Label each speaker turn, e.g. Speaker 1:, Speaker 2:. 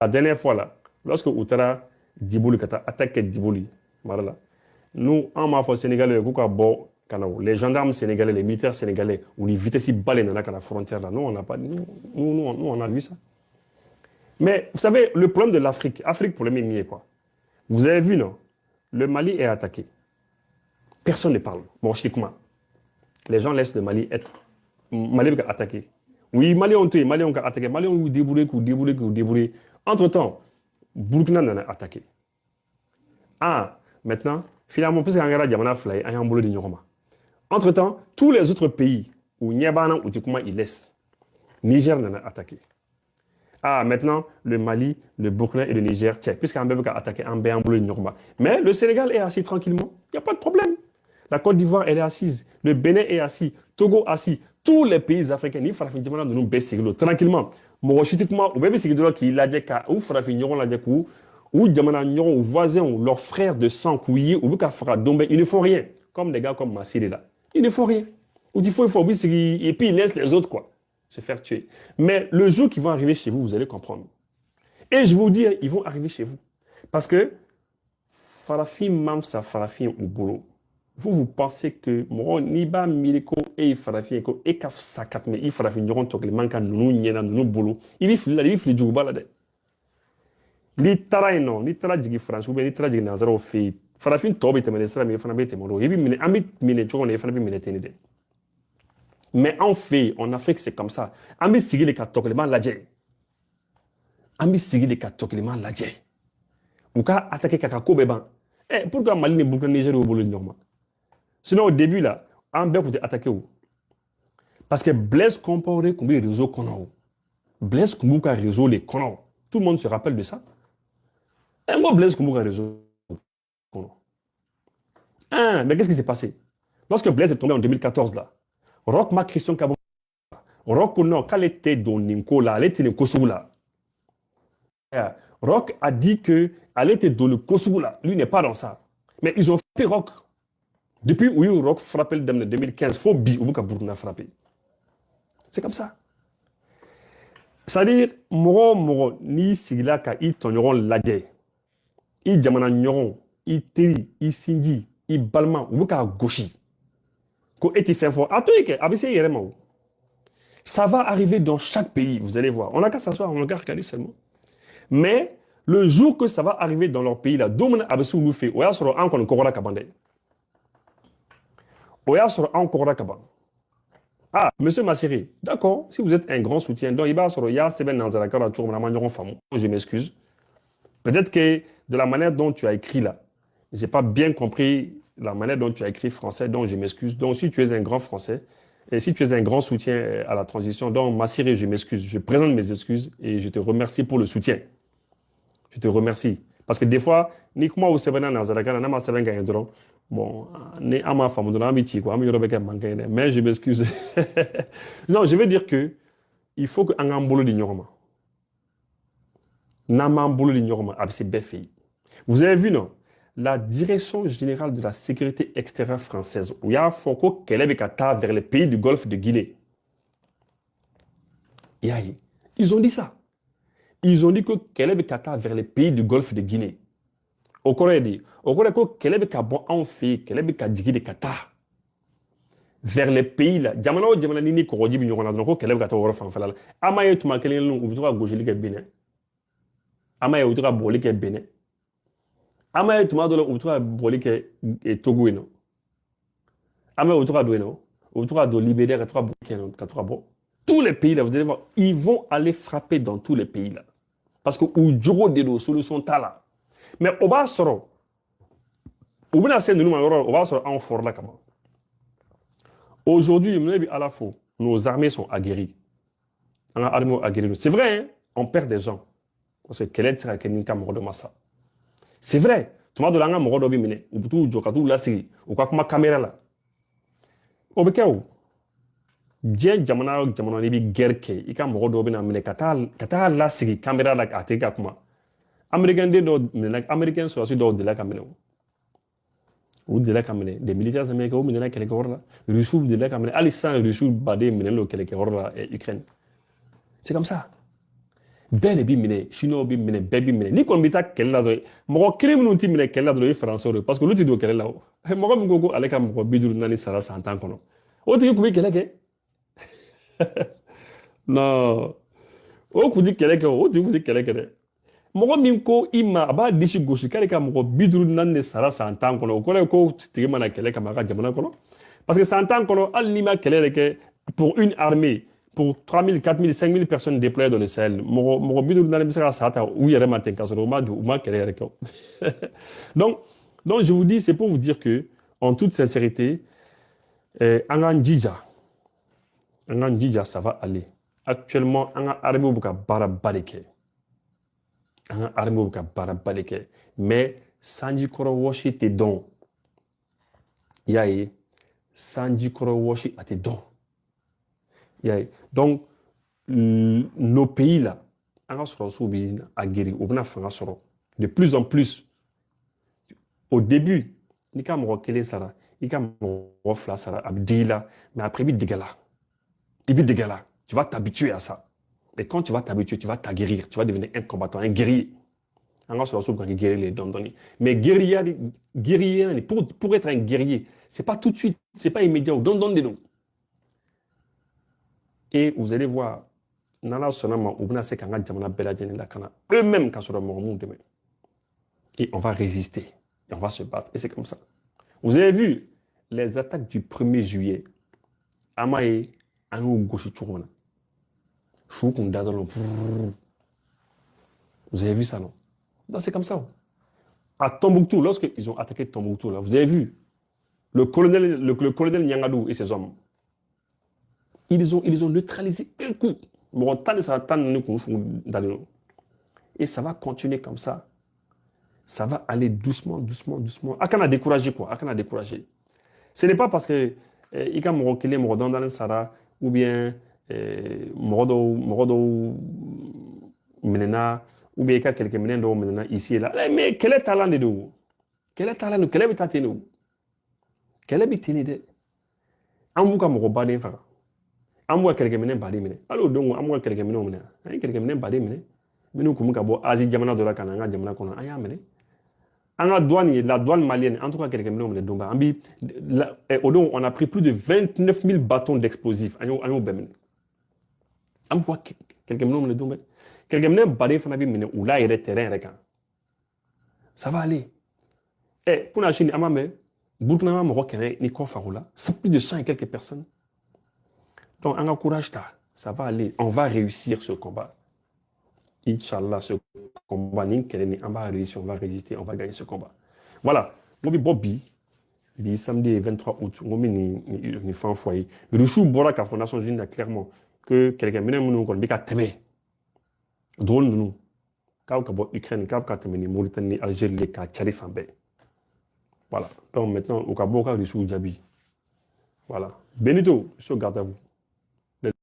Speaker 1: La dernière fois, là, lorsque Ouattara Djibouli a attaqué Djibouli, voilà, nous, en Mafo sénégalais, les gendarmes sénégalais, les militaires sénégalais, on y vitesse balé dans la frontière là. Nous, on n'a pas, nous, on a vu ça. Mais vous savez, le problème de l'Afrique, Afrique, pour le même est quoi? Vous avez vu, non? Le Mali est attaqué. Personne ne parle. Bon, chiquement. Les gens laissent le Mali être. Mali est attaqué. Oui, Mali ont tué, Mali ont attaqué, Mali ont déboulé. Entre-temps, Burkina en a attaqué. Ah, maintenant, finalement, puisqu'on a Diamana Fly, on a un boulot de Nyoroma. Entre-temps, tous les autres pays où Niabana ou Tikouma ils laissent, Niger en a attaqué. Ah, maintenant, le Mali, le Burkina et le Niger, tiens, puisqu'un bébé a attaqué un boulot de Nyoroma. Mais le Sénégal est assis tranquillement, il n'y a pas de problème. La Côte d'Ivoire, elle est assise. Le Bénin est assis. Togo assis. Tous les pays africains, ils font nous baisser tranquillement. Moi, je suis ou même si qui l'a dit ou farafignon la dit ou jamana ou voisins ou leurs frères de sang couillés ou fera domber, ils ne font rien. Comme des gars comme Massiri là. Ils ne font rien. Ou il faut et puis ils laissent les autres quoi se faire tuer. Mais le jour qu'ils vont arriver chez vous, vous allez comprendre. Et je vous dis, ils vont arriver chez vous. Parce que Farafi Mamsa Farafi au boulot. Vous pensez que mon niba miliko et farafi ko e kaf sakat me il farafi nyoron tok le manka nunu nyena nunu bolo il fi du bala de li taray no li tara jigi france ou bien li tara jigi nazaro fi farafi tobe te mene sara me fana bete moro yibi mine amit mine chogo ne fana bi mine teni de mais en fait en Afrique c'est comme ça ami sigi le katok le man ladje ami sigi le katok le man ladje ou ka attaquer kaka ko beban pourquoi Mali ne Burkina Niger au bolo normal. Sinon, au début, là, on peut attaquer où? Parce que Blaise Compaoré, comme les réseaux qu'on Blaise Kumbouka réseau les connus. Tout le monde se rappelle de ça. Un mot Blaise Kumbouka réseau. Mais qu'est-ce qui s'est passé? Lorsque Blaise est tombé en 2014, là, Rock Marc Christian Kabon, Rock, non, quand elle était dans Ninko, là, elle était dans Kosovo, là. Rock a dit qu'elle était dans le Kosovo, là. Lui n'est pas dans ça. Mais ils ont fait Rock. Depuis où Rock frappé le 2015, il faut bi ou Burkina frapper. C'est comme ça. C'est-à-dire, moro ni sigila ka i tonyoron ladje. I jamana nyoron, i teri, i sinji, i balma ou ka gauchi. Ko eti fait fort. Attends, abissé yeremo. Ça va arriver dans chaque pays, vous allez voir. On n'a qu'à s'asseoir, on n'a qu'à regarder seulement. Mais le jour que ça va arriver dans leur pays là, domine abissou nous fait. Oya soro encore korora kabande. Oya soro encore kabande. Ah, monsieur Massiri, d'accord, si vous êtes un grand soutien, donc il va sur ya seben dans la carte je m'excuse. Peut-être que de la manière dont tu as écrit là, j'ai pas bien compris la manière dont tu as écrit français, donc je m'excuse. Donc si tu es un grand français, et si tu es un grand soutien à la transition, donc Massiri, je m'excuse. Je présente mes excuses et je te remercie pour le soutien. Je te remercie. Parce que des fois, ni comment vous savez dans la carte, n'a pas gagné de bon, mais je m'excuse. Non, je veux dire que il faut que un boulot d'ignorement. Namambolo d'ignorement, c'est BFI. Vous avez vu, non? La direction générale de la sécurité extérieure française, où il y a Foko Kelebekata vers les pays du Golfe de Guinée. Ils ont dit ça. Ils ont dit que Kelebekata vers les pays du Golfe de Guinée. Au Corée dit, au Corée ko kelebe ka bon en fait, kelebe ka djigi de kata vers les pays là. Jamana nini ko roji bi nyona ko kelebe ka to woro fan fala. Amaye tuma kelen lu ubitura gojili ke Bénin. Amaye ubitura boli ke Bénin. Amaye tuma do ubitura boli ke Togo eno. Amaye ubitura do eno. Ubitura do Libéria ka trois boli ka trois bo. Tous les pays là, vous allez voir, ils vont aller frapper dans tous les pays là. Parce que ou djoro de do solution ta là. Mais au bas soro, au bout de nous on va soro en fort là comment. Aujourd'hui, à la fois, nos armées sont aguerries. C'est vrai, hein? On perd des gens. Parce que quel est le massa. C'est vrai. Tout le monde a mort de mine. Ou tout jokatu la si. Ou quoi comme caméra là. Au bekao. Bien jamana ni bi guerre ke. Ika mort de mine kata la si caméra là ateka kuma. Américains Américains sont aussi de la caméra. Ou de la caméra. Des militaires américains ou de la quelque chose là. Russes de la caméra. Alissan Russes badé mine le quelque chose là Ukraine. C'est comme ça. bɛɛ de b'i minɛ chinois b'i minɛ bɛɛ b'i minɛ n'i kɔni bɛ taa kɛlɛ la dɔrɔn mɔgɔ kelen minnu t'i minɛ kɛlɛ la dɔrɔn o ye français de parce que olu tɛ don kɛlɛ la o mɔgɔ min ko ko ale ka mɔgɔ 54 sara san 10 kɔnɔ o tigi tun bɛ kɛlɛ kɛ non o tun tɛ kɛlɛ kɛ o tigi tun tɛ kɛlɛ kɛ dɛ mɔgɔ min ko i ma a b'a disi gosi k'ale ka mɔgɔ 54 de sara san 10 kɔnɔ o kɔrɔ ye ko tigi mana kɛlɛ kama a ka jamana kɔnɔ parce que san 10 kɔnɔ hali n'i ma kɛlɛ yɛrɛ kɛ pour une armée pour 3 000, 4 000, 5 000 personnes déployées dans le Sahel. Donc, je vous dis, c'est pour vous dire que, en toute sincérité, Angan Djidja, ça va aller. Actuellement, Angan Armée Buka Barabaleke. Angan Armée Buka Barabaleke. Mais, Sanji Koro Washi te don. Yaye, Sanji Koro Washi a te don. Donc, nos pays là, de plus en plus, au début, mais après, tu vas t'habituer à ça. Mais quand tu vas t'habituer, tu vas t'aguerrir, tu vas devenir un combattant, un guerrier. Mais guerrier, pour être un guerrier, c'est pas tout de suite, c'est pas immédiat. Et vous allez voir, eux-mêmes, et on va résister, et on va se battre, et c'est comme ça. Vous avez vu les attaques du 1er juillet. Amae, vous avez vu ça, non? C'est comme ça. À Tombouctou, lorsqu'ils ont attaqué Tombouctou, là, vous avez vu le colonel Nyangadou et ses hommes. Ils ont neutralisé un coup. Et ça va continuer comme ça. Ça va aller doucement, doucement, doucement. Akana découragé quoi. Akana découragé. Ce n'est pas parce que Ika Morokele Morodon Sara ou bien Morodo Menena ou bien Ika quelques Menena Menena ici et là. Mais quel est talent de nous? Quel est talent de nous? Quel est talent de nous? Quel est talent de nous? Amouka Morobade Fara. Amwa quelques minutes badi mine alors donc amwa quelques minutes mine ay quelques minutes badi mine minu kumu ka bo Asie jamana dola kana nga jamana kono aya mine anga douane la douane malienne en tout cas quelques minutes mine domba ambi donc on a pris plus de 29 000 bâtons d'explosifs ayo bemine amwa quelques minutes mine domba quelques minutes badi fana bi mine ou là il est terrain reka ça va aller pour la Chine amame Burkina Moro Kenya ni ko farula c'est plus de 100 et quelques personnes. Donc, on encourage ça va aller. On va réussir ce combat. Inch'Allah, ce combat, on va réussir, on va résister, on va gagner ce combat. Voilà. Moi, Bobby, le samedi 23 août, moi, je suis en foyer. Le chou Bora, la Fondation Unie, clairement, que quelqu'un m'a dit qu'on a témé. Drôle, nous. Quand on a Ukraine, quand on a témé, Mauritanie, Algérie, quand on a voilà. Donc, maintenant, au Cabo, on a le chou Djabi. Voilà. Benito, je suis au garde à vous.